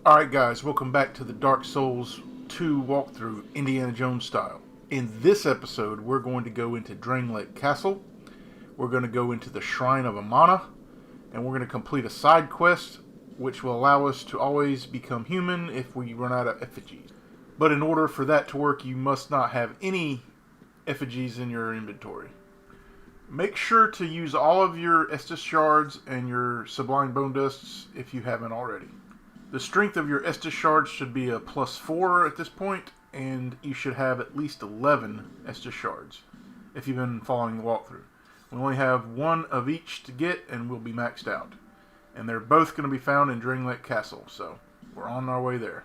Alright guys, welcome back to the Dark Souls 2 walkthrough, Indiana Jones style. In this episode, we're going to go into Drangleic Castle, we're going to go into the Shrine of Amana, and we're going to complete a side quest, which will allow us to always become human if we run out of effigies. But in order for that to work, you must not have any effigies in your inventory. Make sure to use all of your Esther Shards and your Sublime Bone Dusts if you haven't already. The strength of your Esther Shards should be a +4 at this point, and you should have at least 11 Esther Shards if you've been following the walkthrough. We only have one of each to get, and we'll be maxed out. And they're both going to be found in Drangleic Castle, so we're on our way there.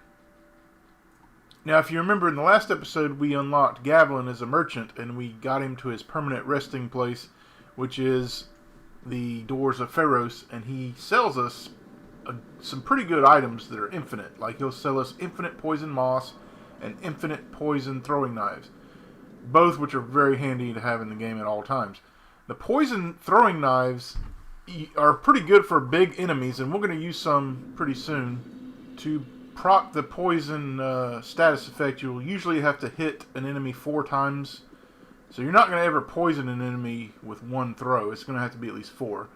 Now, if you remember in the last episode, we unlocked Gavlin as a merchant, and we got him to his permanent resting place, which is the Doors of Pharos, and he sells us some pretty good items that are infinite. Like, he'll sell us infinite poison moss and infinite poison throwing knives, both which are very handy to have in the game at all times. The poison throwing knives are pretty good for big enemies, and we're going to use some pretty soon. To proc the poison status effect, you'll usually have to hit an enemy 4 times, so you're not going to ever poison an enemy with one throw. It's going to have to be at least 4.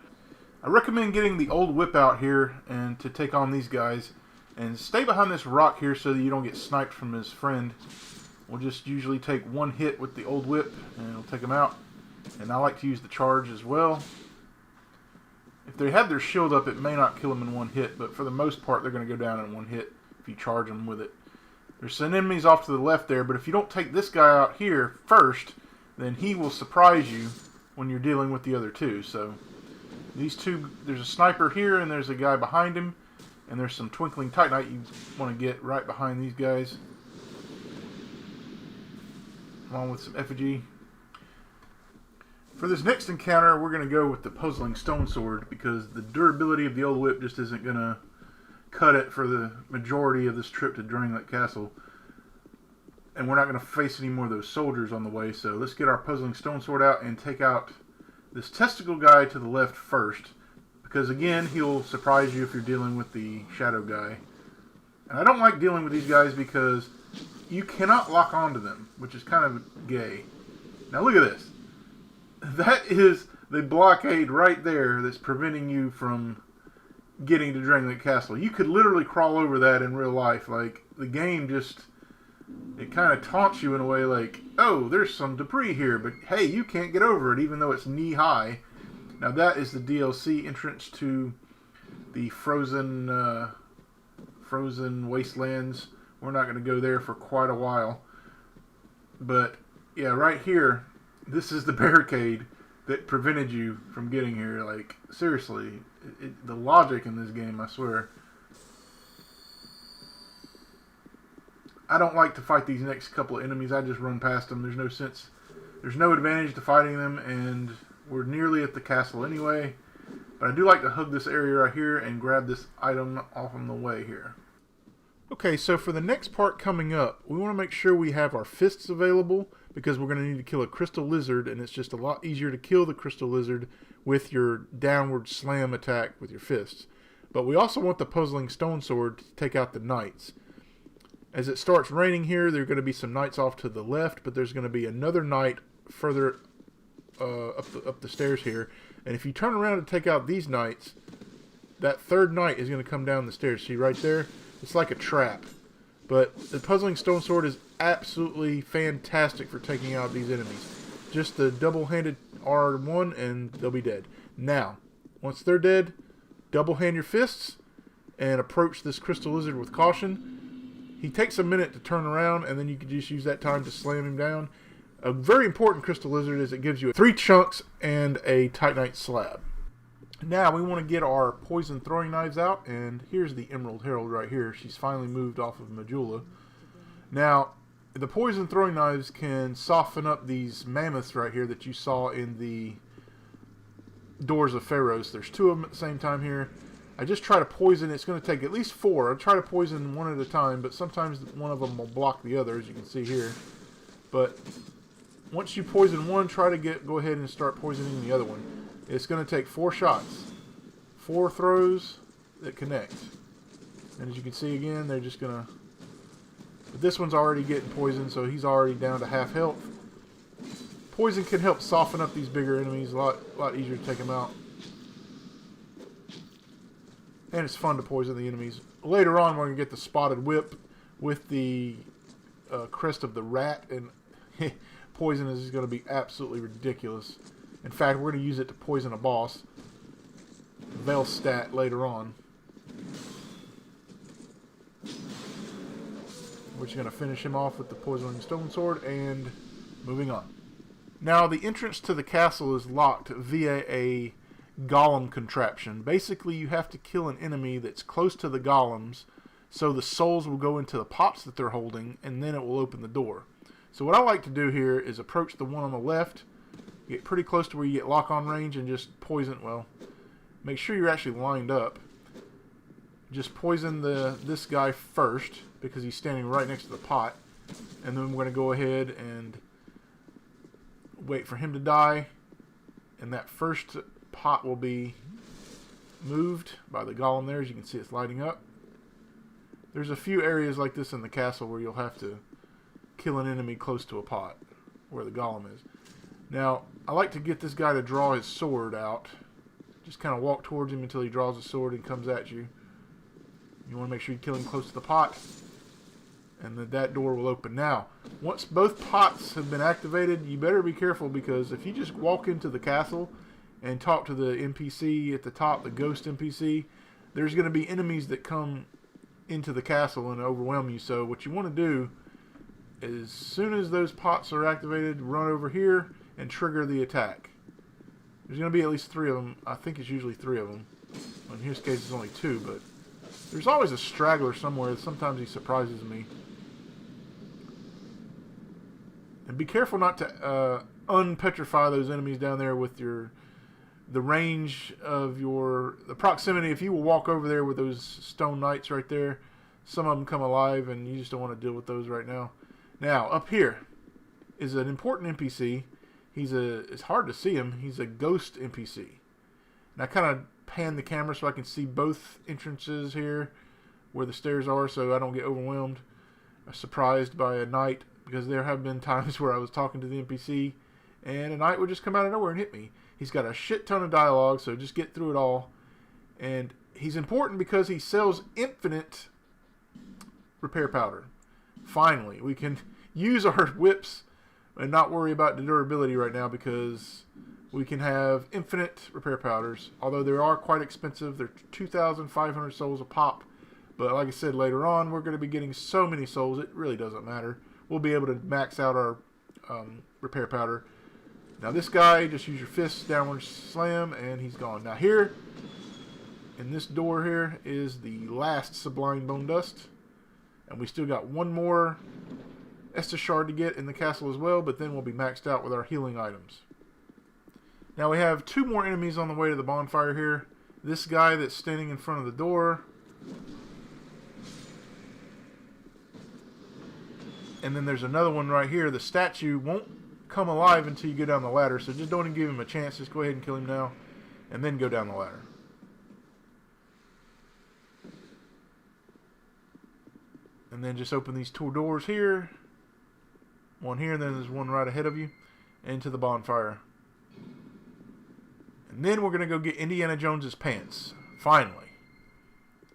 I recommend getting the old whip out here and to take on these guys, and stay behind this rock here so that you don't get sniped from his friend. We'll just usually take one hit with the old whip and it'll take him out. And I like to use the charge as well. If they have their shield up, it may not kill them in one hit, but for the most part they're going to go down in one hit if you charge them with it. There's some enemies off to the left there, but if you don't take this guy out here first, then he will surprise you when you're dealing with the other two. So these two, there's a sniper here and there's a guy behind him, and there's some twinkling titanite you want to get right behind these guys, along with some effigy. For this next encounter, we're going to go with the puzzling stone sword, because the durability of the old whip just isn't going to cut it for the majority of this trip to Drangleic Castle, and we're not going to face any more of those soldiers on the way. So let's get our puzzling stone sword out and take out this testicle guy to the left first, because again, he'll surprise you if you're dealing with the shadow guy. And I don't like dealing with these guys because you cannot lock onto them, which is kind of gay. Now look at this. That is the blockade right there that's preventing you from getting to Drangleic Castle. You could literally crawl over that in real life. Like, the game just, it kind of taunts you in a way like, oh, there's some debris here, but hey, you can't get over it even though it's knee high. Now that is the DLC entrance to the frozen wastelands. We're not going to go there for quite a while. But yeah, right here, this is the barricade that prevented you from getting here. Like, seriously, the logic in this game, I swear. I don't like to fight these next couple of enemies. I just run past them. There's no sense. There's no advantage to fighting them, and we're nearly at the castle anyway. But I do like to hug this area right here and grab this item off on the way here. Okay, so for the next part coming up, we want to make sure we have our fists available, because we're going to need to kill a crystal lizard, and it's just a lot easier to kill the crystal lizard with your downward slam attack with your fists. But we also want the puzzling stone sword to take out the knights. As it starts raining here, there are going to be some knights off to the left, but there's going to be another knight further up the stairs here. And if you turn around to take out these knights, that third knight is going to come down the stairs. See right there? It's like a trap. But the puzzling stone sword is absolutely fantastic for taking out these enemies. Just the double-handed R1 and they'll be dead. Now, once they're dead, double-hand your fists and approach this crystal lizard with caution. He takes a minute to turn around, and then you can just use that time to slam him down. A very important crystal lizard is it gives you 3 chunks and a titanite slab. Now we want to get our poison throwing knives out, and here's the Emerald Herald right here. She's finally moved off of Majula. Now, the poison throwing knives can soften up these mammoths right here that you saw in the Doors of Pharos. There's 2 of them at the same time here. I just try to poison. It's going to take at least 4. I try to poison one at a time, but sometimes one of them will block the other, as you can see here. But once you poison one, try to go ahead and start poisoning the other one. It's going to take 4 shots, 4 throws that connect. And as you can see again, they're just going to... But this one's already getting poisoned, so he's already down to half health. Poison can help soften up these bigger enemies. A lot easier to take them out. And it's fun to poison the enemies. Later on, we're going to get the Spotted Whip with the crest of the rat. And poison is going to be absolutely ridiculous. In fact, we're going to use it to poison a boss. Veil stat later on. We're just going to finish him off with the Poisoning Stone Sword and moving on. Now, the entrance to the castle is locked via a golem contraption. Basically, you have to kill an enemy that's close to the golems, so the souls will go into the pots that they're holding, and then it will open the door. So what I like to do here is approach the one on the left, get pretty close to where you get lock-on range, and just poison, well, make sure you're actually lined up. Just poison this guy first, because he's standing right next to the pot, and then we're going to go ahead and wait for him to die, and that first pot will be moved by the golem there. As you can see, it's lighting up. There's a few areas like this in the castle where you'll have to kill an enemy close to a pot where the golem is. Now, I like to get this guy to draw his sword out. Just kind of walk towards him until he draws his sword and comes at you. You want to make sure you kill him close to the pot, and then that door will open. Now, once both pots have been activated, you better be careful, because if you just walk into the castle and talk to the NPC at the top, the ghost NPC, there's going to be enemies that come into the castle and overwhelm you. So what you want to do is, as soon as those pots are activated, run over here and trigger the attack. There's going to be at least 3 of them. I think it's usually 3 of them. In his case, it's only 2, but there's always a straggler somewhere. Sometimes he surprises me. And be careful not to unpetrify those enemies down there with the range of the proximity. If you will walk over there with those stone knights right there, some of them come alive, and you just don't want to deal with those right now. Now, up here is an important NPC. It's hard to see him. He's a ghost NPC. And I kind of pan the camera so I can see both entrances here where the stairs are, so I don't get overwhelmed, surprised by a knight, because there have been times where I was talking to the NPC and a knight would just come out of nowhere and hit me. He's got a shit ton of dialogue, so just get through it all. And he's important because he sells infinite repair powder. Finally, we can use our whips and not worry about the durability right now, because we can have infinite repair powders. Although they are quite expensive. They're 2,500 souls a pop. But like I said, later on, we're going to be getting so many souls, it really doesn't matter. We'll be able to max out our repair powder. Now this guy, just use your fists, downward slam, and he's gone. Now here, in this door here, is the last Sublime Bone Dust. And we still got one more Esther Shard to get in the castle as well, but then we'll be maxed out with our healing items. Now we have 2 more enemies on the way to the bonfire here. This guy that's standing in front of the door. And then there's another one right here. The statue won't come alive until you go down the ladder, so just don't even give him a chance. Just go ahead and kill him now, and then go down the ladder. And then just open these 2 doors here. One here, and then there's one right ahead of you, into the bonfire. And then we're going to go get Indiana Jones's pants. Finally.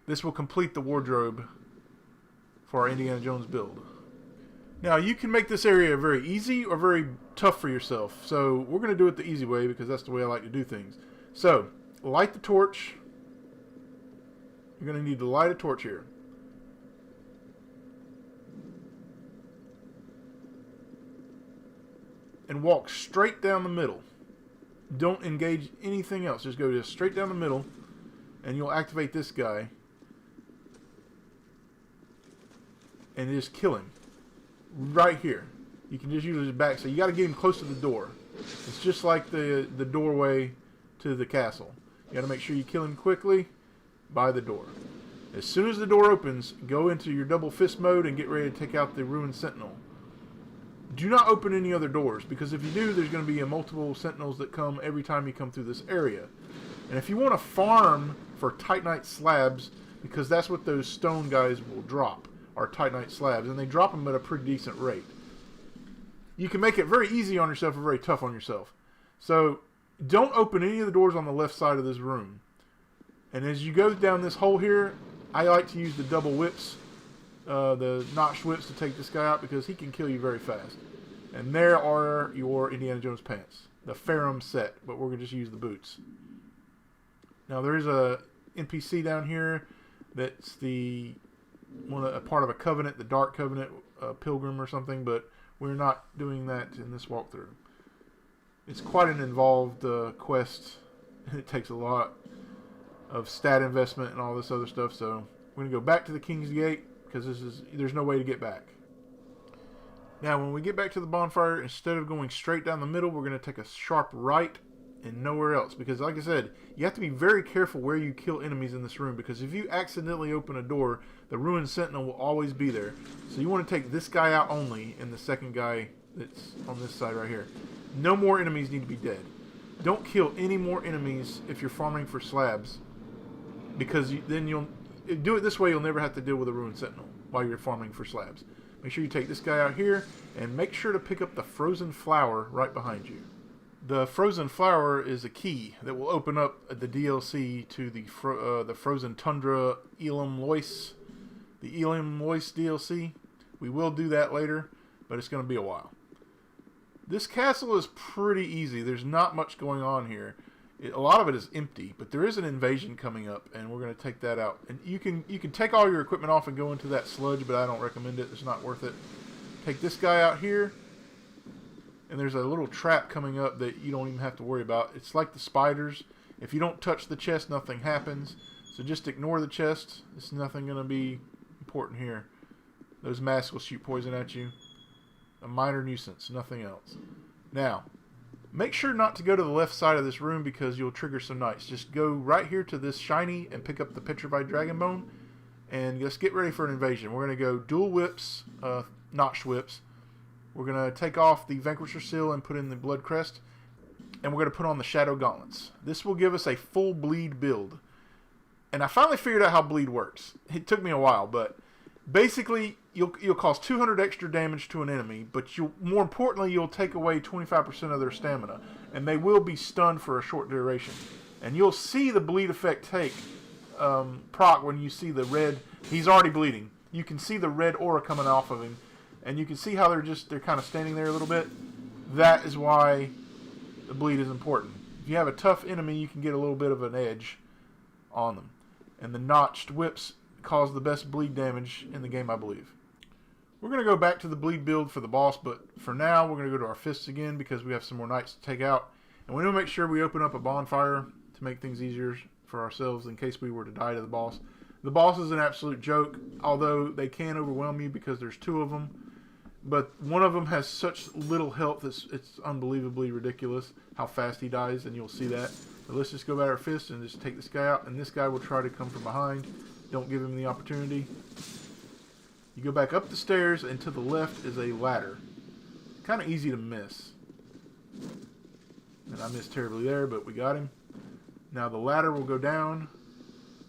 This will complete the wardrobe for our Indiana Jones build. Now, you can make this area very easy or very tough for yourself. So, we're going to do it the easy way, because that's the way I like to do things. So, light the torch. You're going to need to light a torch here. And walk straight down the middle. Don't engage anything else. Just go straight down the middle, and you'll activate this guy. And just kill him. Right here. You can just use his back. So you got to get him close to the door. It's just like the doorway to the castle. You got to make sure you kill him quickly by the door. As soon as the door opens, go into your double fist mode and get ready to take out the ruined sentinel. Do not open any other doors, because if you do, there's going to be multiple sentinels that come every time you come through this area. And if you want to farm for Titanite slabs because that's what those stone guys will drop, are Titanite slabs, and they drop them at a pretty decent rate. You can make it very easy on yourself or very tough on yourself. So don't open any of the doors on the left side of this room. And as you go down this hole here, I like to use the double whips, the notched whips, to take this guy out because he can kill you very fast. And there are your Indiana Jones pants, the Ferrum set, but we're going to just use the boots. Now there is a NPC down here that's a part of a covenant, the Dark Covenant, pilgrim or something, but we're not doing that in this walkthrough. It's quite an involved quest, and it takes a lot of stat investment and all this other stuff, so we're going to go back to the King's Gate because there's no way to get back. Now when we get back to the bonfire, instead of going straight down the middle, we're going to take a sharp right and nowhere else, because like I said, you have to be very careful where you kill enemies in this room, because if you accidentally open a door, the ruined sentinel will always be there. So you want to take this guy out only, and the second guy that's on this side right here. No more enemies need to be dead. Don't kill any more enemies if you're farming for slabs, because then you'll do it this way. You'll never have to deal with a ruined sentinel while you're farming for slabs. Make sure you take this guy out here, and make sure to pick up the frozen flower right behind you. The frozen flower is a key that will open up the DLC to the Frozen Tundra Elam Lois, the Elam Lois DLC. We will do that later, but it's going to be a while. This castle is pretty easy. There's not much going on here. A lot of it is empty, but there is an invasion coming up, and we're going to take that out. And you can take all your equipment off and go into that sludge, but I don't recommend it. It's not worth it. Take this guy out here. And there's a little trap coming up that you don't even have to worry about. It's like the spiders. If you don't touch the chest, nothing happens. So just ignore the chest. It's nothing going to be important here. Those masks will shoot poison at you. A minor nuisance, nothing else. Now, make sure not to go to the left side of this room because you'll trigger some knights. Just go right here to this shiny and pick up the petrified dragon bone. And just get ready for an invasion. We're going to go dual whips, notched whips. We're going to take off the Vanquisher Seal and put in the Blood Crest. And we're going to put on the Shadow Gauntlets. This will give us a full bleed build. And I finally figured out how bleed works. It took me a while, but basically you'll cause 200 extra damage to an enemy, but more importantly, you'll take away 25% of their stamina. And they will be stunned for a short duration. And you'll see the bleed effect take proc when you see the red. He's already bleeding. You can see the red aura coming off of him. And you can see how they're kind of standing there a little bit. That is why the bleed is important. If you have a tough enemy, you can get a little bit of an edge on them. And the notched whips cause the best bleed damage in the game, I believe. We're going to go back to the bleed build for the boss, but for now, we're going to go to our fists again because we have some more knights to take out. And we want to make sure we open up a bonfire to make things easier for ourselves in case we were to die to the boss. The boss is an absolute joke, although they can overwhelm you because there's two of them. But one of them has such little health, it's unbelievably ridiculous how fast he dies, and you'll see that. But let's just go back to our fist and just take this guy out, and this guy will try to come from behind. Don't give him the opportunity. You go back up the stairs, and to the left is a ladder. Kind of easy to miss. And I missed terribly there, but we got him. Now the ladder will go down.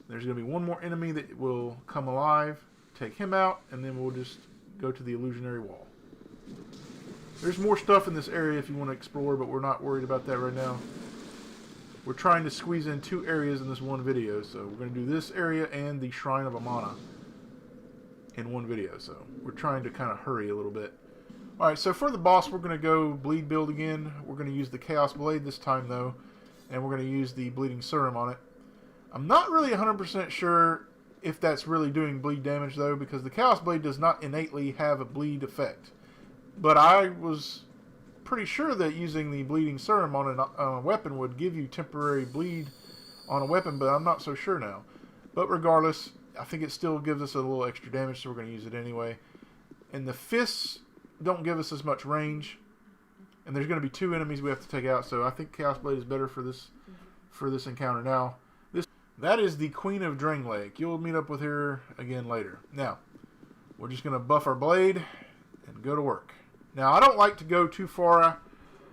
There's going to be one more enemy that will come alive. Take him out, and then we'll just go to the illusionary wall. There's more stuff in this area if you want to explore, but we're not worried about that right now. We're trying to squeeze in 2 areas in this one video, so we're going to do this area and the Shrine of Amana in one video, so we're trying to kind of hurry a little bit. Alright, so for the boss, we're going to go bleed build again. We're going to use the Chaos Blade this time, though, and we're going to use the Bleeding Serum on it. I'm not really 100% sure if that's really doing bleed damage, though, because the Chaos Blade does not innately have a bleed effect. But I was pretty sure that using the Bleeding Serum on a weapon would give you temporary bleed on a weapon, but I'm not so sure now. But regardless, I think it still gives us a little extra damage, so we're going to use it anyway. And the fists don't give us as much range, and there's going to be 2 enemies we have to take out, so I think Chaos Blade is better for this encounter. Now, that is the Queen of Drangleic. You'll meet up with her again later. Now, we're just going to buff our blade and go to work. Now, I don't like to go too far.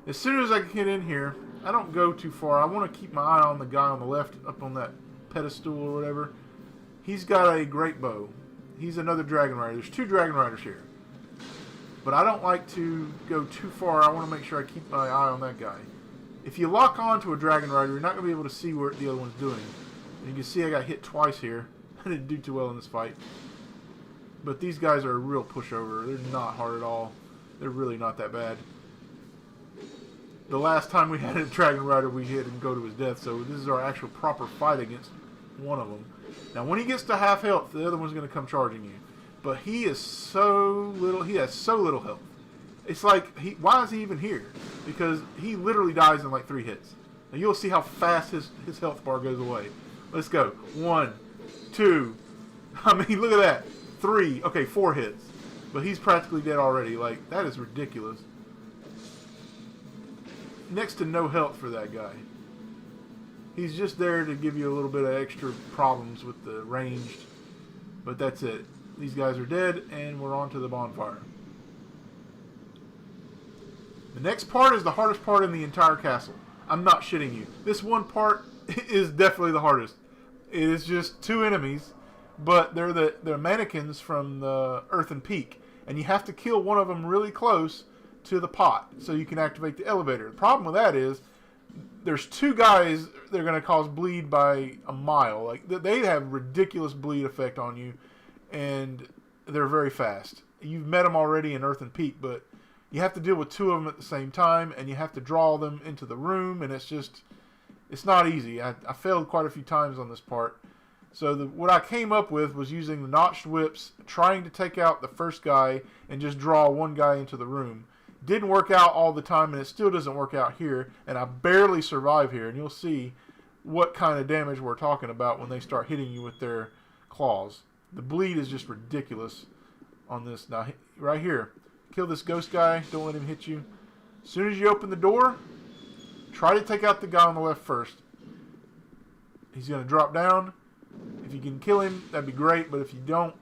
As soon as I get in here, I don't go too far. I want to keep my eye on the guy on the left, up on that pedestal or whatever. He's got a great bow. He's another Dragon Rider. There's 2 Dragon Riders here. But I don't like to go too far. I want to make sure I keep my eye on that guy. If you lock on to a Dragon Rider, you're not going to be able to see what the other one's doing. And you can see I got hit twice here. I didn't do too well in this fight. But these guys are a real pushover. They're not hard at all. They're really not that bad. The last time we had a Dragon Rider, we hit him go to his death. So this is our actual proper fight against one of them. Now, when he gets to half health, the other one's going to come charging you. But he is so little. He has so little health. It's like, why is he even here? Because he literally dies in like 3 hits. Now, you'll see how fast his health bar goes away. Let's go. 1, 2. I mean, look at that. 3. Okay, 4 hits. But he's practically dead already. Like, that is ridiculous. Next to no health for that guy. He's just there to give you a little bit of extra problems with the ranged. But that's it. These guys are dead, and we're on to the bonfire. The next part is the hardest part in the entire castle. I'm not shitting you. This one part is definitely the hardest. It is just 2 enemies, but they're mannequins from the Earthen Peak, and you have to kill one of them really close to the pot so you can activate the elevator. The problem with that is there's 2 guys that are going to cause bleed by a mile. Like, they have ridiculous bleed effect on you, and they're very fast. You've met them already in Earthen Peak, but you have to deal with 2 of them at the same time, and you have to draw them into the room, and it's not easy. I failed quite a few times on this part. So what I came up with was using the notched whips, trying to take out the first guy, and just draw one guy into the room. Didn't work out all the time, and it still doesn't work out here, and I barely survive here, and you'll see what kind of damage we're talking about when they start hitting you with their claws. The bleed is just ridiculous on this. Now, right here, kill this ghost guy. Don't let him hit you. As soon as you open the door, try to take out the guy on the left first. He's going to drop down. If you can kill him, that'd be great, but if you don't,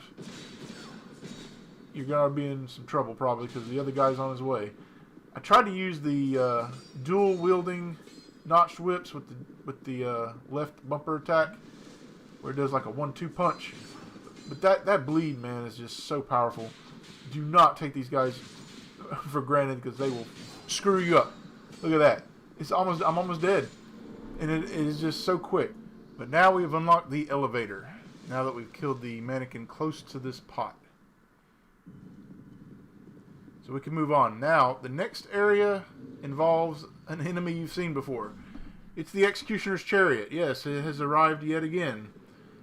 you're going to be in some trouble probably because the other guy's on his way. I tried to use the dual wielding notched whips with the left bumper attack where it does like a 1-2 punch. But that bleed, man, is just so powerful. Do not take these guys for granted because they will screw you up. Look at that. I'm almost dead. And it is just so quick. But now we have unlocked the elevator. Now that we've killed the mannequin close to this pot. So we can move on. Now, the next area involves an enemy you've seen before. It's the Executioner's Chariot. Yes, it has arrived yet again.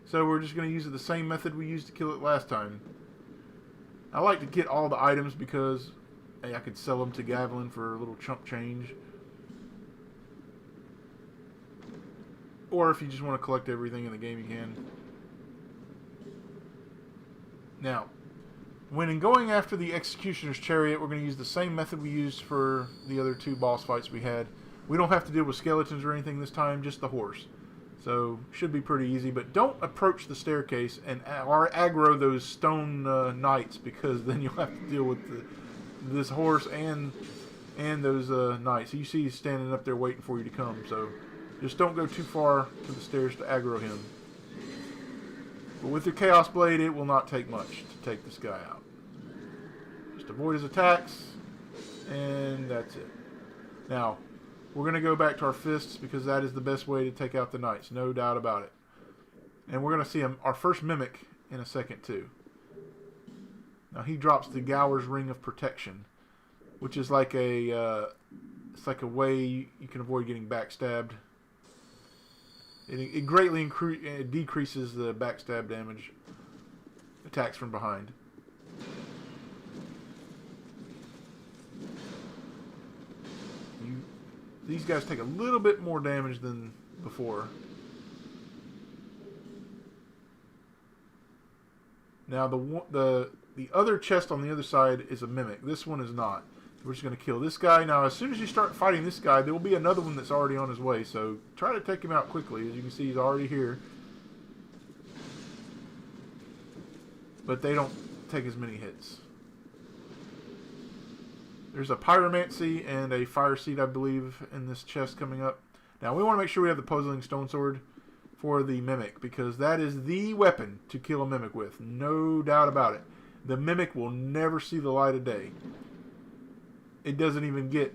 So we're just going to use the same method we used to kill it last time. I like to get all the items because hey, I could sell them to Gavelin for a little chump change. Or if you just want to collect everything in the game, you can. Now, when going after the Executioner's Chariot, we're going to use the same method we used for the other 2 boss fights we had. We don't have to deal with skeletons or anything this time, just the horse. So, should be pretty easy, but don't approach the staircase and or aggro those stone knights because then you'll have to deal with this horse and those knights. So you see he's standing up there waiting for you to come, so just don't go too far to the stairs to aggro him. But with your Chaos Blade, it will not take much to take this guy out. Just avoid his attacks, and that's it. Now, we're going to go back to our fists because that is the best way to take out the knights, no doubt about it. And we're going to see our first mimic in a second too. Now he drops the Gowers Ring of Protection, which is like it's like a way you can avoid getting backstabbed. It greatly decreases the backstab damage attacks from behind. These guys take a little bit more damage than before. Now the other chest on the other side is a mimic. This one is not. We're just going to kill this guy. Now as soon as you start fighting this guy, there will be another one that's already on his way. So try to take him out quickly. As you can see, he's already here. But they don't take as many hits. There's a Pyromancy and a Fire Seed, I believe, in this chest coming up. Now, we want to make sure we have the Puzzling Stone Sword for the Mimic, because that is the weapon to kill a Mimic with. No doubt about it. The Mimic will never see the light of day. It doesn't even get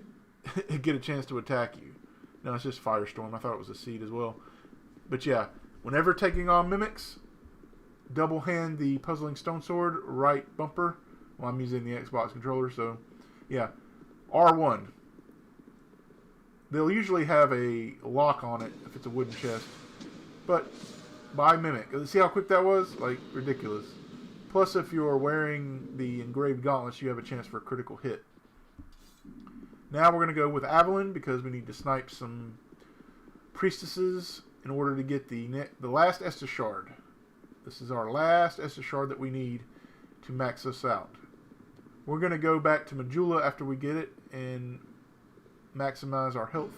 a chance to attack you. No, it's just Firestorm. I thought it was a seed as well. But yeah, whenever taking on Mimics, double hand the Puzzling Stone Sword, right bumper. Well, I'm using the Xbox controller, so yeah. R1. They'll usually have a lock on it if it's a wooden chest. But by Mimic. See how quick that was? Like, ridiculous. Plus, if you're wearing the engraved gauntlets, you have a chance for a critical hit. Now we're going to go with Avalon because we need to snipe some priestesses in order to get the last Esther Shard. This is our last Esther Shard that we need to max us out. We're going to go back to Majula after we get it and maximize our health.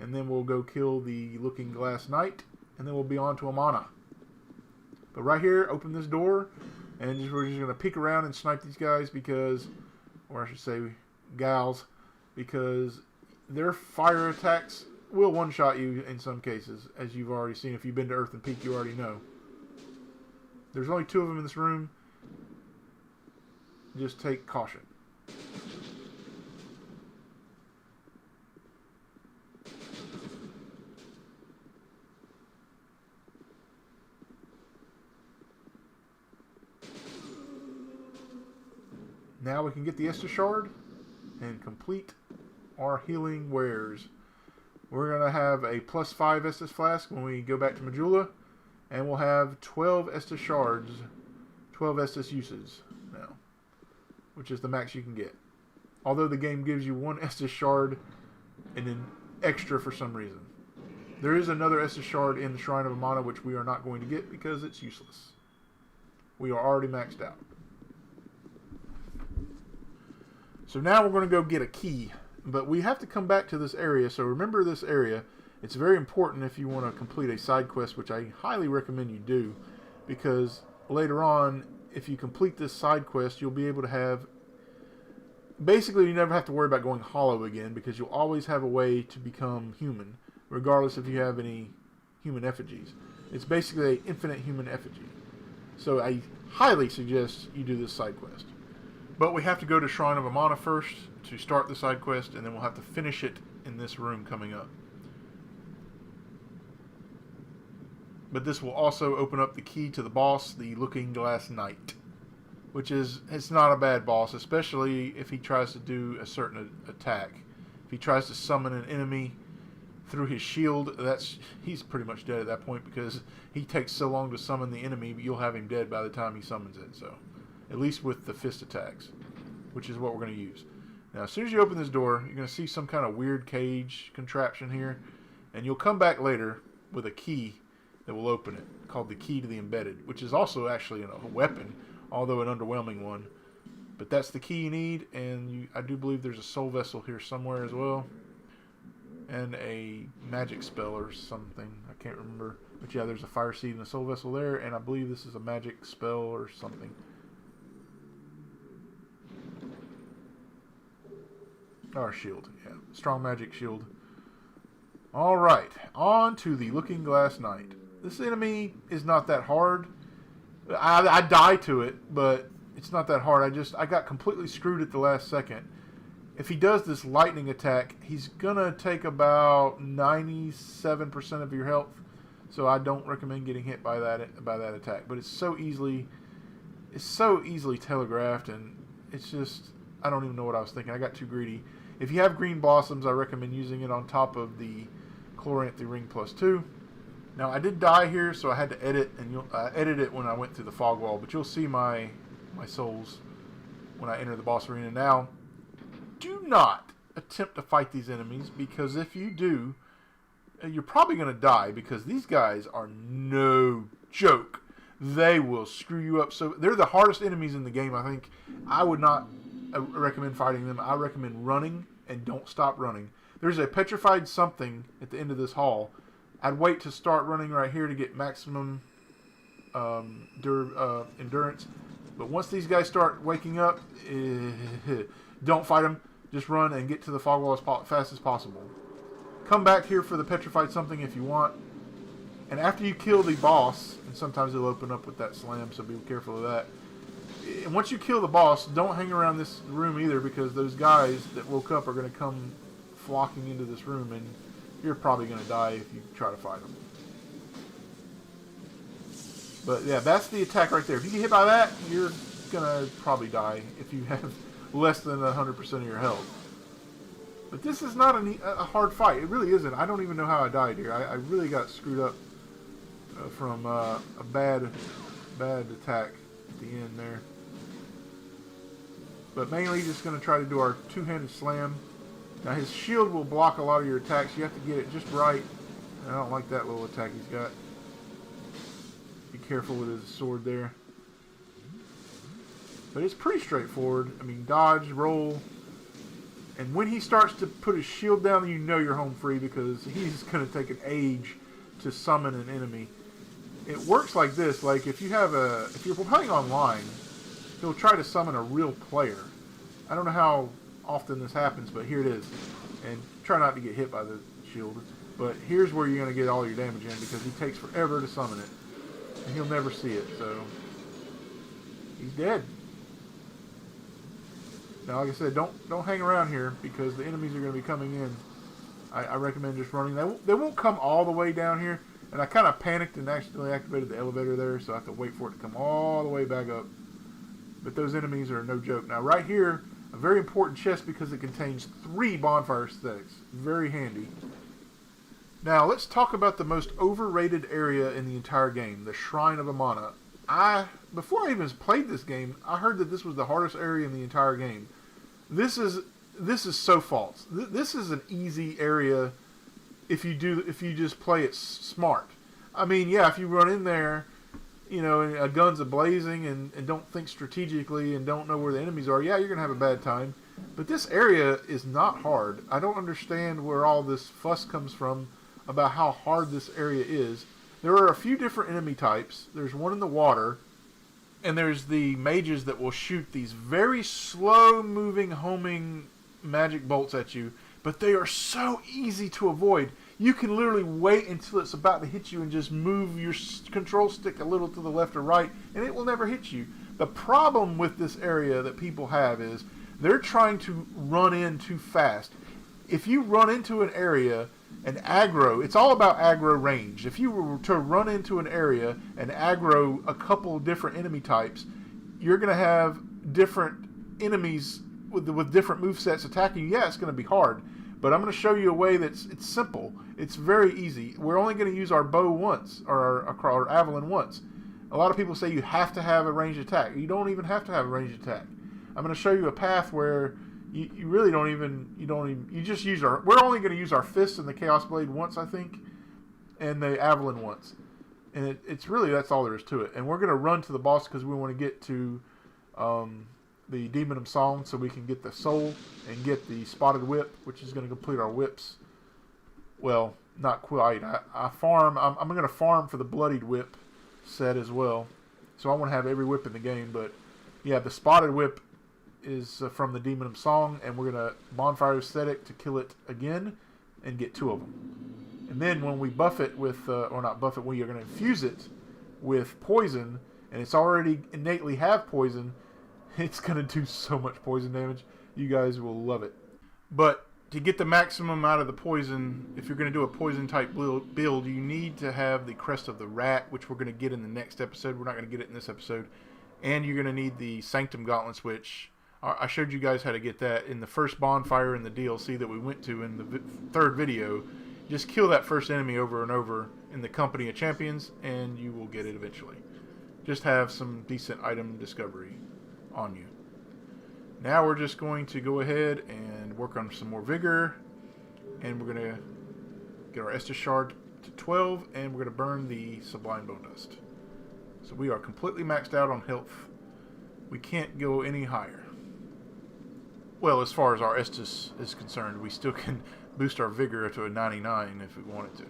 And then we'll go kill the Looking Glass Knight. And then we'll be on to Amana. But right here, open this door. And we're just going to peek around and snipe these guys because, or I should say, gals. Because their fire attacks will one-shot you in some cases. As you've already seen. If you've been to Earth and Peak, you already know. There's only 2 of them in this room. Just take caution. Now we can get the Esther Shard and complete our healing wares. We're going to have a +5 Estus Flask when we go back to Majula. And we'll have 12 Estus Shards, 12 Estus uses now, which is the max you can get. Although the game gives you 1 Estus Shard and then extra for some reason. There is another Estus Shard in the Shrine of Amana which we are not going to get because it's useless. We are already maxed out. So now we're going to go get a key. But we have to come back to this area. So remember this area. It's very important if you want to complete a side quest, which I highly recommend you do. Because later on, if you complete this side quest, you'll be able to have... Basically, you never have to worry about going hollow again. Because you'll always have a way to become human. Regardless if you have any human effigies. It's basically an infinite human effigy. So I highly suggest you do this side quest. But we have to go to Shrine of Amana first to start the side quest, and then we'll have to finish it in this room coming up. But this will also open up the key to the boss, the Looking Glass Knight. Which is, it's not a bad boss, especially if he tries to do a certain attack. If he tries to summon an enemy through his shield, he's pretty much dead at that point because he takes so long to summon the enemy, but you'll have him dead by the time he summons it, so... At least with the fist attacks, which is what we're going to use. Now, as soon as you open this door, you're going to see some kind of weird cage contraption here. And you'll come back later with a key that will open it, called the Key to the Embedded, which is also actually a weapon, although an underwhelming one. But that's the key you need, and I do believe there's a soul vessel here somewhere as well. And a magic spell or something. I can't remember. But yeah, there's a fire seed and a soul vessel there, and I believe this is a magic spell or something. Or shield, yeah. Strong magic shield. Alright, on to the Looking Glass Knight. This enemy is not that hard. I die to it, but it's not that hard. I got completely screwed at the last second. If he does this lightning attack, he's going to take about 97% of your health. So I don't recommend getting hit by that attack. But it's so easily telegraphed, and it's just... I don't even know what I was thinking. I got too greedy. If you have green blossoms, I recommend using it on top of the Chloranthy Ring +2. Now, I did die here, so I had to edit, and I edited it when I went through the fog wall. But you'll see my souls when I enter the boss arena. Now, do not attempt to fight these enemies, because if you do, you're probably going to die, because these guys are no joke. They will screw you up. So they're the hardest enemies in the game, I think. I would not recommend fighting them. I recommend running and don't stop running. There's a petrified something at the end of this hall. I'd wait to start running right here to get maximum endurance. But once these guys start waking up, don't fight them. Just run and get to the fog wall as fast as possible. Come back here for the petrified something if you want. And after you kill the boss, and sometimes they'll open up with that slam, so be careful of that. And once you kill the boss, don't hang around this room either, because those guys that woke up are going to come flocking into this room, and you're probably going to die if you try to fight them. But yeah, that's the attack right there. If you get hit by that, you're going to probably die if you have less than 100% of your health. But this is not a hard fight. It really isn't. I don't even know how I died here. I really got screwed up from a bad attack at the end there. But mainly just going to try to do our two-handed slam. Now his shield will block a lot of your attacks. You have to get it just right. I don't like that little attack he's got. Be careful with his sword there. But it's pretty straightforward. I mean, dodge, roll. And when he starts to put his shield down, you know you're home free, because he's going to take an age to summon an enemy. It works like this. Like if you're playing online, he'll try to summon a real player. I don't know how often this happens, but here it is. And try not to get hit by the shield. But here's where you're going to get all your damage in, because he takes forever to summon it. And he'll never see it, so he's dead. Now, like I said, don't hang around here, because the enemies are going to be coming in. I recommend just running. They won't come all the way down here, and I kind of panicked and accidentally activated the elevator there, so I have to wait for it to come all the way back up. But those enemies are no joke. Now, right here, a very important chest, because it contains 3 bonfire aesthetics. Very handy. Now, let's talk about the most overrated area in the entire game, the Shrine of Amana. Before I even played this game, I heard that this was the hardest area in the entire game. This is so false. This is an easy area if you just play it smart. I mean, yeah, if you run in there, you know, and a gun's a-blazing and don't think strategically and don't know where the enemies are, yeah, you're going to have a bad time. But this area is not hard. I don't understand where all this fuss comes from about how hard this area is. There are a few different enemy types. There's one in the water, and there's the mages that will shoot these very slow-moving, homing magic bolts at you, but they are so easy to avoid. You can literally wait until it's about to hit you and just move your control stick a little to the left or right, and it will never hit you. The problem with this area that people have is they're trying to run in too fast. If you run into an area and aggro, it's all about aggro range. If you were to run into an area and aggro a couple of different enemy types, you're going to have different enemies with different movesets attacking you. Yeah, it's going to be hard, but I'm going to show you a way it's simple. It's very easy. We're only going to use our bow once, or our javelin once. A lot of people say you have to have a ranged attack. You don't even have to have a ranged attack. I'm going to show you a path where you really don't even, you just use we're only going to use our fists and the Chaos Blade once, I think, and the Avalon once. And it's really, that's all there is to it. And we're going to run to the boss because we want to get to the Demon of Song so we can get the soul and get the Spotted Whip, which is going to complete our whips. Well, not quite. I'm going to farm for the Bloodied Whip set as well. So I want to have every whip in the game. But yeah, the Spotted Whip is from the Demon of Song, and we're going to Bonfire aesthetic to kill it again and get 2 of them. And then when we buff it with, or not buff it, we are going to infuse it with poison, and it's already innately have poison. It's going to do so much poison damage. You guys will love it. But to get the maximum out of the poison, if you're going to do a poison type build, you need to have the Crest of the Rat, which we're going to get in the next episode. We're not going to get it in this episode. And you're going to need the Sanctum Gauntlets, which I showed you guys how to get that in the first bonfire in the DLC that we went to in the 3rd video. Just kill that first enemy over and over in the company of champions, and you will get it eventually. Just have some decent item discovery on you. Now we're just going to go ahead and work on some more vigor, and we're going to get our Esther Shard to 12, and we're going to burn the Sublime Bone Dust. So we are completely maxed out on health. We can't go any higher. Well, as far as our Estus is concerned, we still can boost our vigor to a 99 if we wanted to.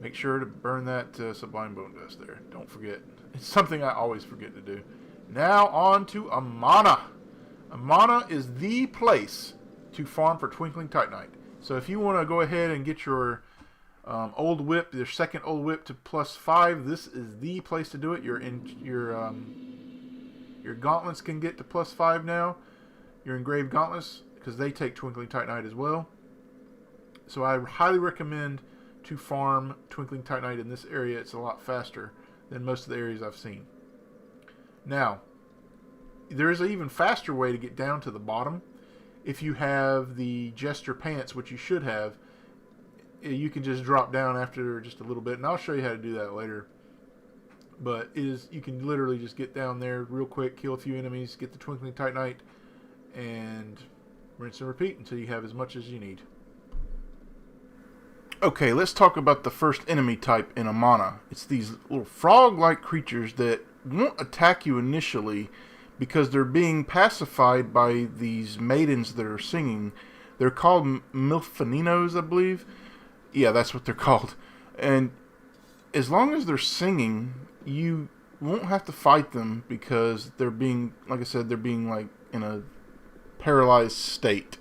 Make sure to burn that Sublime Bone Dust there. Don't forget. It's something I always forget to do. Now on to Amana. Amana is the place to farm for Twinkling Titanite. So if you want to go ahead and get your Old Whip, their second Old Whip to +5. This is the place to do it. Your gauntlets can get to +5 now. Your engraved gauntlets, because they take Twinkling Titanite as well. So I highly recommend to farm Twinkling Titanite in this area. It's a lot faster than most of the areas I've seen. Now, there is an even faster way to get down to the bottom. If you have the Jester Pants, which you should have, you can just drop down after just a little bit, and I'll show you how to do that later. But you can literally just get down there real quick, kill a few enemies, get the Twinkling Titanite, and rinse and repeat until you have as much as you need. Okay, let's talk about the first enemy type in Amana. It's these little frog-like creatures that won't attack you initially because they're being pacified by these maidens that are singing. They're called Milfoninos, I believe. Yeah, that's what they're called. And as long as they're singing, you won't have to fight them because they're being, like I said, they're being like in a paralyzed state.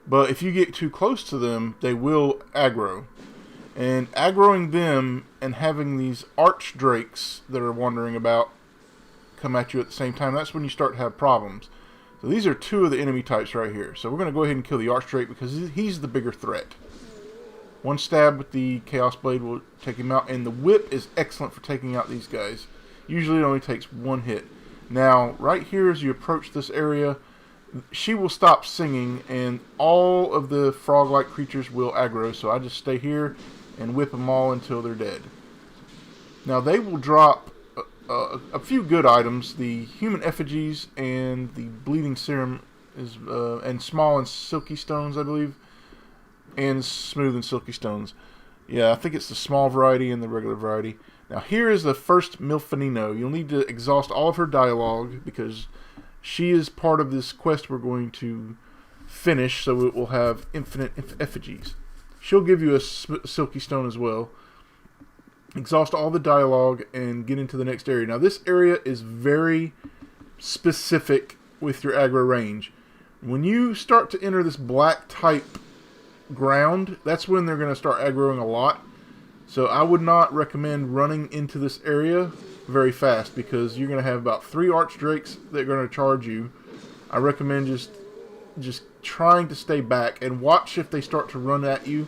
But if you get too close to them, they will aggro. And aggroing them and having these archdrakes that are wandering about come at you at the same time, that's when you start to have problems. So these are two of the enemy types right here. So we're going to go ahead and kill the archdrake because he's the bigger threat. One stab with the Chaos Blade will take him out, and the whip is excellent for taking out these guys. Usually it only takes one hit. Now, right here as you approach this area, she will stop singing, and all of the frog-like creatures will aggro, so I just stay here and whip them all until they're dead. Now, they will drop a few good items. The human effigies and the bleeding serum is and small and silky stones, I believe. And smooth and silky stones. Yeah, I think it's the small variety and the regular variety. Now here is the first Milfonino. You'll need to exhaust all of her dialogue because she is part of this quest we're going to finish, so it will have infinite effigies. She'll give you a silky stone as well. Exhaust all the dialogue and get into the next area. Now this area is very specific with your aggro range. When you start to enter this black type ground, that's when they're going to start aggroing a lot. So I would not recommend running into this area very fast because you're going to have about 3 archdrakes that are going to charge you. I recommend just trying to stay back and watch if they start to run at you,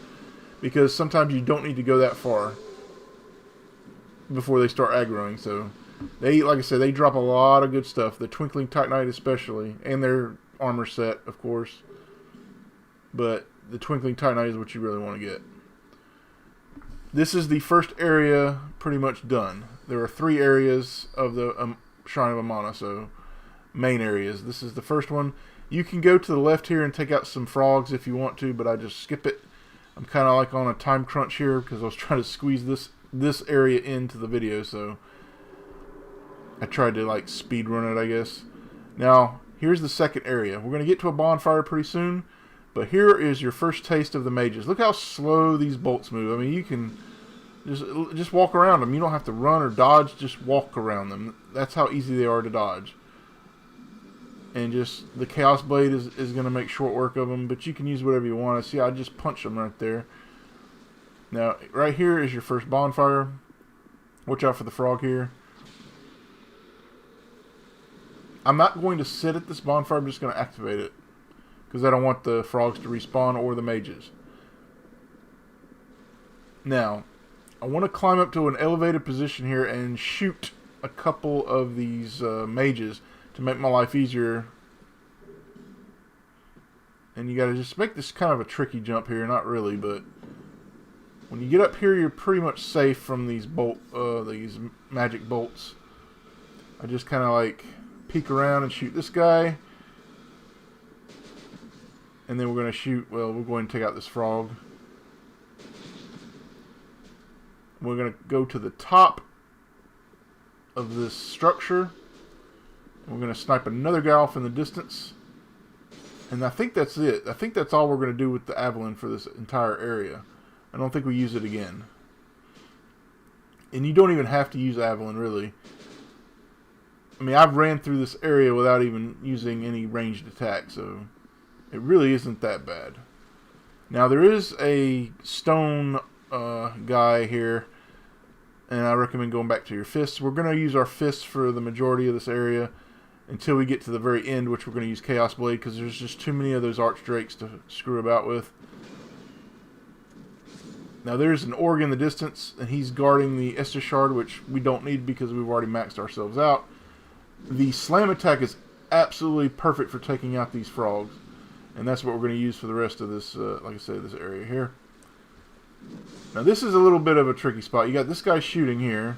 because sometimes you don't need to go that far before they start aggroing. So they, like I said, they drop a lot of good stuff. The Twinkling Titanite especially, and their armor set, of course. But the Twinkling Titanite is what you really want to get. This is the first area pretty much done. There are 3 areas of the Shrine of Amana, so main areas. This is the first one. You can go to the left here and take out some frogs if you want to, but I just skip it. I'm kind of like on a time crunch here because I was trying to squeeze this area into the video, so I tried to like speed run it, I guess. Now, here's the second area. We're going to get to a bonfire pretty soon. But here is your first taste of the mages. Look how slow these bolts move. I mean, you can just walk around them. You don't have to run or dodge. Just walk around them. That's how easy they are to dodge. And just the Chaos Blade is going to make short work of them. But you can use whatever you want. See, I just punch them right there. Now, right here is your first bonfire. Watch out for the frog here. I'm not going to sit at this bonfire. I'm just going to activate it, because I don't want the frogs to respawn or the mages. Now, I want to climb up to an elevated position here and shoot a couple of these mages to make my life easier. And you got to just make this kind of a tricky jump here. Not really, but when you get up here, you're pretty much safe from these these magic bolts. I just kind of like peek around and shoot this guy. And then we're going to shoot, well, we're going to take out this frog. We're going to go to the top of this structure. We're going to snipe another guy off in the distance. And I think that's it. I think that's all we're going to do with the Avalon for this entire area. I don't think we use it again. And you don't even have to use Avalon, really. I mean, I've ran through this area without even using any ranged attack, so it really isn't that bad. Now, there is a stone guy here. And I recommend going back to your fists. We're going to use our fists for the majority of this area until we get to the very end, which we're going to use Chaos Blade because there's just too many of those Archdrakes to screw about with. Now there's an orc in the distance, and he's guarding the Esther Shard, which we don't need because we've already maxed ourselves out. The slam attack is absolutely perfect for taking out these frogs, and that's what we're going to use for the rest of this, like I said, this area here. Now this is a little bit of a tricky spot. You got this guy shooting here,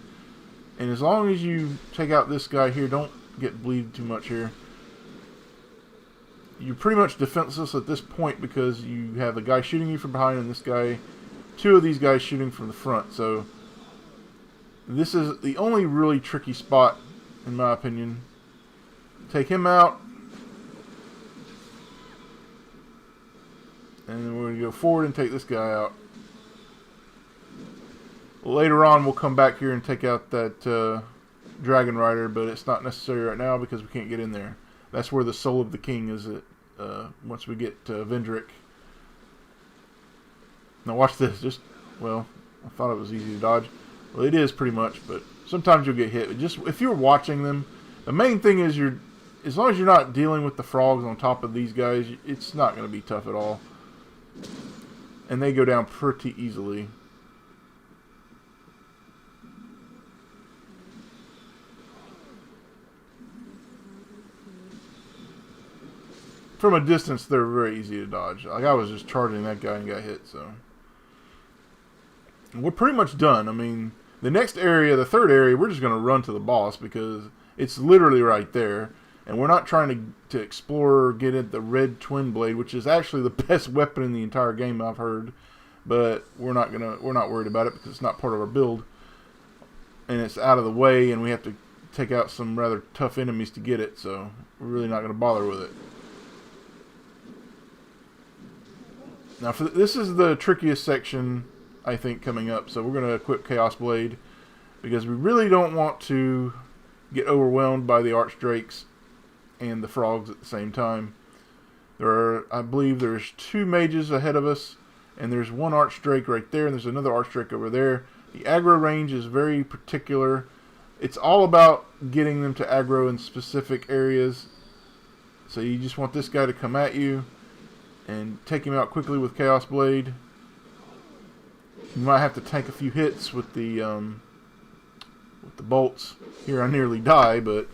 and as long as you take out this guy here, don't get bleeded too much here. You're pretty much defenseless at this point because you have the guy shooting you from behind and this guy, two of these guys shooting from the front. So this is the only really tricky spot, in my opinion. Take him out, and then we're going to go forward and take this guy out. Later on, we'll come back here and take out that Dragon Rider, but it's not necessary right now because we can't get in there. That's where the Soul of the King is at, once we get Vendrick. Now watch this. Well, I thought it was easy to dodge. Well, it is pretty much, but sometimes you'll get hit. Just if you're watching them, the main thing is as long as you're not dealing with the frogs on top of these guys, it's not going to be tough at all. And they go down pretty easily. From a distance, they're very easy to dodge. Like I was just charging that guy and got hit, so. We're pretty much done. I mean, the next area, the third area, we're just going to run to the boss because it's literally right there. And we're not trying to explore or get at the red twin blade, which is actually the best weapon in the entire game I've heard. But we're not worried about it because it's not part of our build. And it's out of the way, and we have to take out some rather tough enemies to get it, so we're really not going to bother with it. Now, this is the trickiest section, I think, coming up. So we're going to equip Chaos Blade because we really don't want to get overwhelmed by the Archdrakes and the frogs at the same time. I believe there's 2 mages ahead of us, and there's one Archdrake right there, and there's another Archdrake over there. The aggro range is very particular. It's all about getting them to aggro in specific areas. So you just want this guy to come at you and take him out quickly with Chaos Blade. You might have to tank a few hits with the bolts. Here I nearly die, but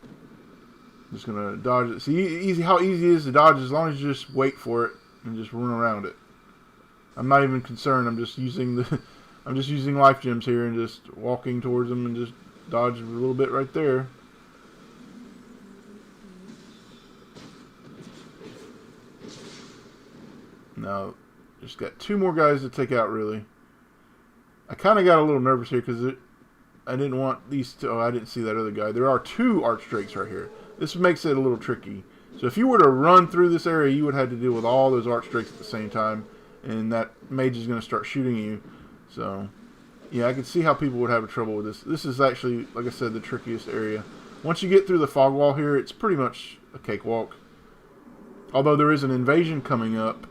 I'm just gonna dodge it. See how easy it is to dodge as long as you just wait for it and just run around it. I'm not even concerned. I'm just using life gems here and just walking towards them and just dodge a little bit right there. Now, just got 2 more guys to take out, really. I kind of got a little nervous here because I didn't want these two. Oh, I didn't see that other guy. There are 2 Archdrakes right here. This makes it a little tricky. So if you were to run through this area, you would have to deal with all those Archdrakes at the same time. And that mage is going to start shooting you. So, yeah, I can see how people would have trouble with this. This is actually, like I said, the trickiest area. Once you get through the fog wall here, it's pretty much a cakewalk. Although there is an invasion coming up.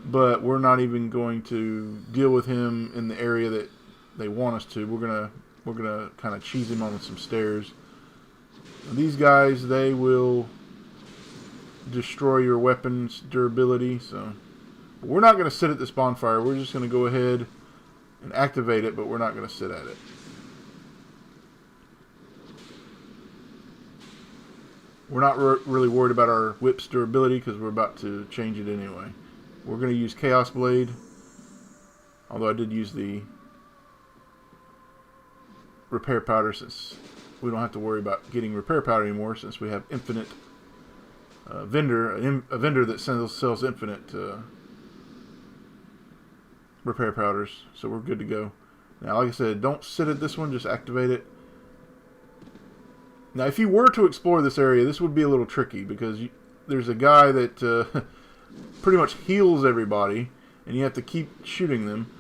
But we're not even going to deal with him in the area that they want us to. We're gonna kind of cheese him on some stairs. These guys, they will destroy your weapon's durability. So we're not going to sit at this bonfire. We're just going to go ahead and activate it, but we're not going to sit at it. We're not really worried about our whip's durability because we're about to change it anyway. We're going to use Chaos Blade, although I did use the repair powder since we don't have to worry about getting repair powder anymore since we have infinite a vendor that sells infinite repair powders, so we're good to go. Now, like I said, don't sit at this one, just activate it. Now, if you were to explore this area, this would be a little tricky because there's a guy that pretty much heals everybody, and you have to keep shooting them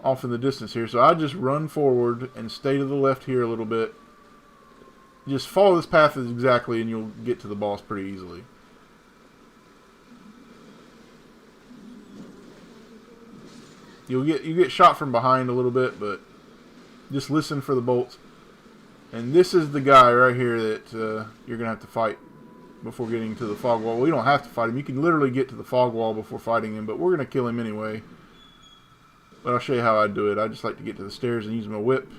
off in the distance here. So I just run forward and stay to the left here a little bit. Just follow this path exactly, and you'll get to the boss pretty easily. You get shot from behind a little bit, but just listen for the bolts. And this is the guy right here that you're gonna have to fight before getting to the fog wall. Well, you don't have to fight him. You can literally get to the fog wall before fighting him, but we're gonna kill him anyway. But I'll show you how I do it. I just like to get to the stairs and use my whip.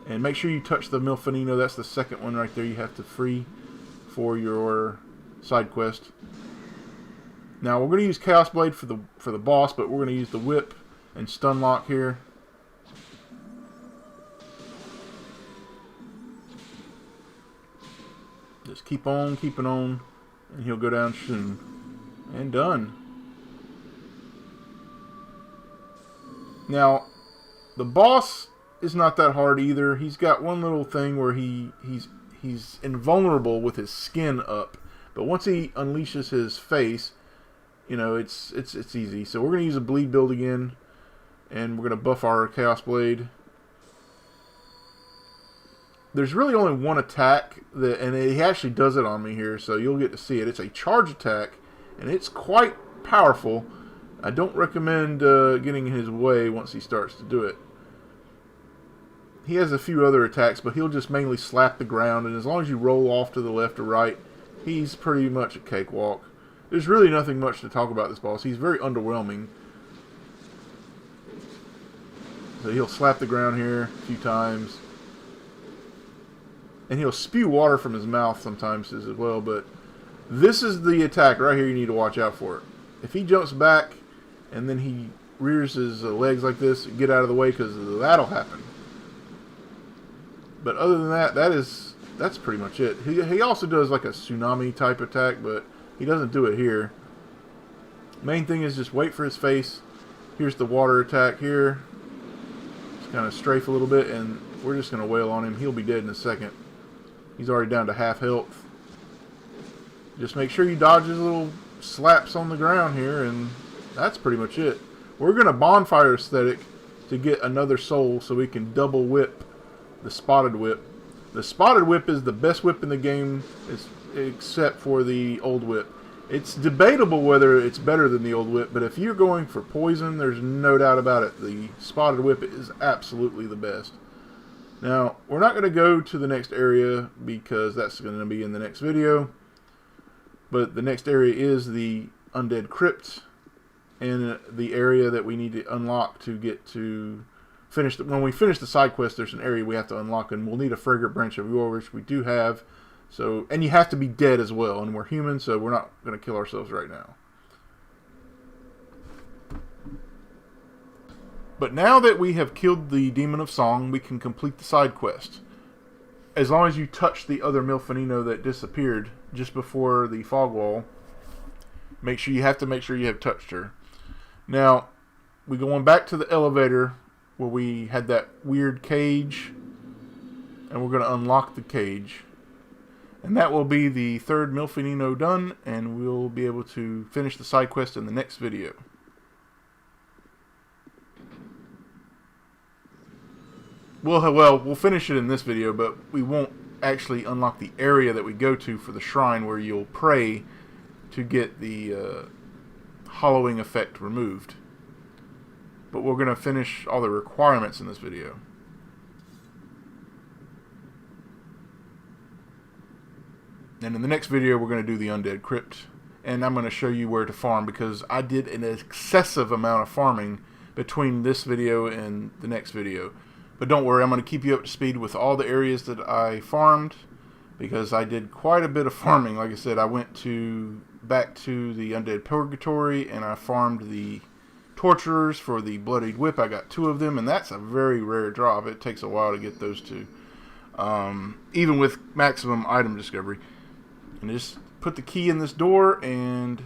And make sure you touch the Milfonino. That's the second one right there you have to free for your side quest. Now we're going to use Chaos Blade for the boss, but we're going to use the whip and stun lock here. Just keep on keeping on, and he'll go down soon. And done. Now, the boss is not that hard either. He's got one little thing where he's invulnerable with his skin up, but once he unleashes his face, you know, it's easy. So we're going to use a bleed build again, and we're going to buff our Chaos Blade. There's really only one attack, and he actually does it on me here, so you'll get to see it. It's a charge attack, and it's quite powerful. I don't recommend getting in his way once he starts to do it. He has a few other attacks, but he'll just mainly slap the ground, and as long as you roll off to the left or right, he's pretty much a cakewalk. There's really nothing much to talk about this boss. He's very underwhelming. So he'll slap the ground here a few times. And he'll spew water from his mouth sometimes as well, but this is the attack right here you need to watch out for. If he jumps back and then he rears his legs like this, get out of the way, because that'll happen. But other than that, that's pretty much it. He also does like a tsunami type attack, but he doesn't do it here. Main thing is just wait for his face. Here's the water attack here. Just kind of strafe a little bit, and we're just going to wail on him. He'll be dead in a second. He's already down to half health. Just make sure you dodge his little slaps on the ground here, and that's pretty much it. We're going to Bonfire aesthetic to get another soul so we can double whip the Spotted Whip. The Spotted Whip is the best whip in the game, except for the Old Whip. It's debatable whether it's better than the Old Whip, but if you're going for poison, there's no doubt about it. The Spotted Whip is absolutely the best. Now, we're not going to go to the next area because that's going to be in the next video. But the next area is the Undead Crypt, and the area that we need to unlock to get to finish. When we finish the side quest, there's an area we have to unlock, and we'll need a Fragrant Branch of Yore, which we do have. So, and you have to be dead as well, and we're human, so we're not going to kill ourselves right now. But now that we have killed the Demon of Song, we can complete the side quest. As long as you touch the other Milfonino that disappeared just before the fog wall, make sure you have touched her. Now, we're going back to the elevator where we had that weird cage, and we're going to unlock the cage. And that will be the third Milfonino done, and we'll be able to finish the side quest in the next video. We'll finish it in this video, but we won't actually unlock the area that we go to for the shrine where you'll pray to get the hollowing effect removed. But we're going to finish all the requirements in this video. And in the next video, we're going to do the Undead Crypt. And I'm going to show you where to farm, because I did an excessive amount of farming between this video and the next video. But don't worry, I'm going to keep you up to speed with all the areas that I farmed, because I did quite a bit of farming. Like I said, I went back to the Undead Purgatory, and I farmed the Torturers for the Bloodied Whip. I got 2 of them, and that's a very rare drop. It takes a while to get those 2, even with maximum item discovery. And just put the key in this door and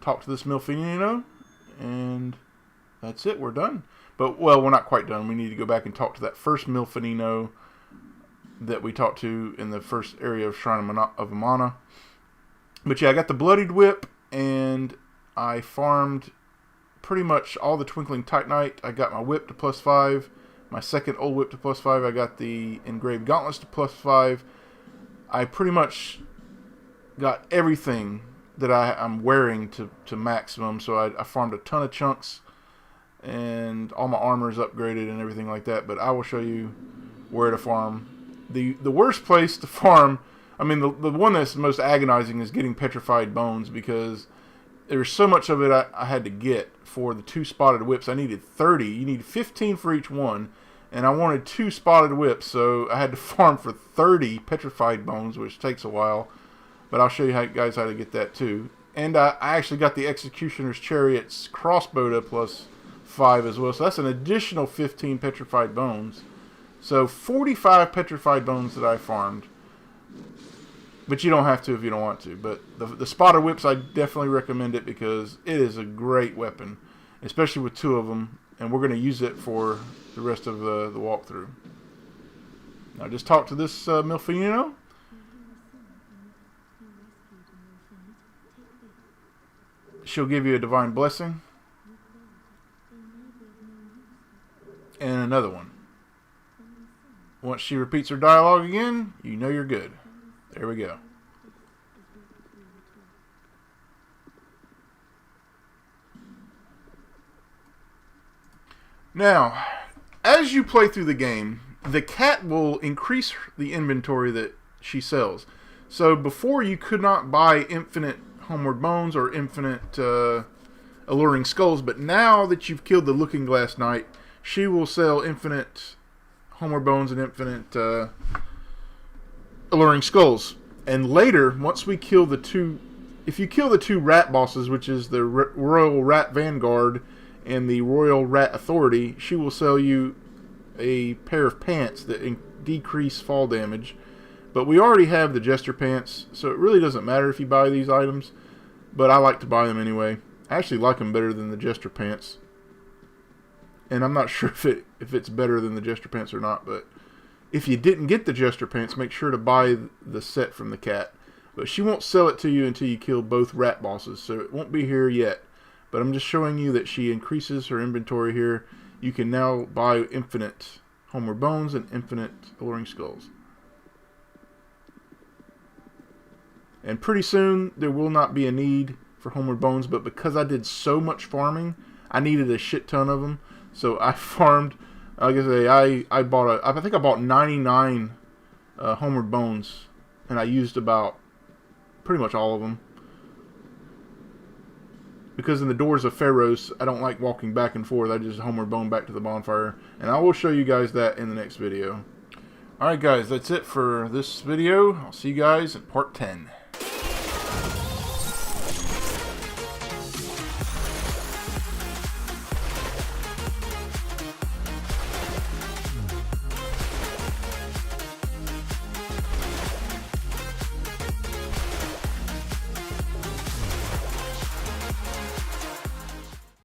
talk to this Milfonino, and that's it. We're done. But, well, we're not quite done. We need to go back and talk to that first Milfonino that we talked to in the first area of Shrine of Amana. But yeah, I got the Bloodied Whip, and I farmed pretty much all the Twinkling Titanite. I got my whip to +5. My second Old Whip to +5. I got the Engraved Gauntlets to +5. I pretty much got everything that I'm wearing to maximum. So I farmed a ton of chunks. and all my armor is upgraded and everything like that. But I will show you where to farm. The worst place to farm, I mean, the one that's the most agonizing is getting petrified bones, because there's so much of it I had to get for the 2 spotted whips. I needed 30. You need 15 for each one, and I wanted 2 spotted whips, so I had to farm for 30 petrified bones, which takes a while. But I'll show you guys how to get that too. And I actually got the Executioner's Chariot's crossbow to +5 as well, so that's an additional 15 petrified bones. So 45 petrified bones that I farmed. But you don't have to if you don't want to. But the spotter whips, I definitely recommend it, because it is a great weapon, especially with 2 of them. And we're going to use it for the rest of the walkthrough. Now just talk to this Milfonino. She'll give you a divine blessing. And another one. Once she repeats her dialogue again, you know you're good. There we go. Now, as you play through the game, the cat will increase the inventory that she sells. So before, you could not buy infinite homeward bones or infinite alluring skulls, but now that you've killed the Looking Glass Knight, she will sell infinite homeward bones and infinite alluring skulls. And later, once we kill the 2, if you kill the 2 rat bosses, which is the Royal Rat Vanguard and the Royal Rat Authority, she will sell you a pair of pants that decrease fall damage. But we already have the Jester pants, so it really doesn't matter if you buy these items, but I like to buy them anyway. I actually like them better than the Jester pants. And I'm not sure if it's better than the Jester pants or not, but if you didn't get the Jester pants, make sure to buy the set from the cat. But she won't sell it to you until you kill both rat bosses, so it won't be here yet. But I'm just showing you that she increases her inventory here. You can now buy infinite homeward bones and infinite alluring skulls. And pretty soon, there will not be a need for homeward bones, but because I did so much farming, I needed a shit ton of them. So I farmed, like I say, I think I bought 99 homeward bones, and I used about pretty much all of them. Because in the Doors of Pharaohs, I don't like walking back and forth. I just homeward bone back to the bonfire. And I will show you guys that in the next video. Alright guys, that's it for this video. I'll see you guys in part 10.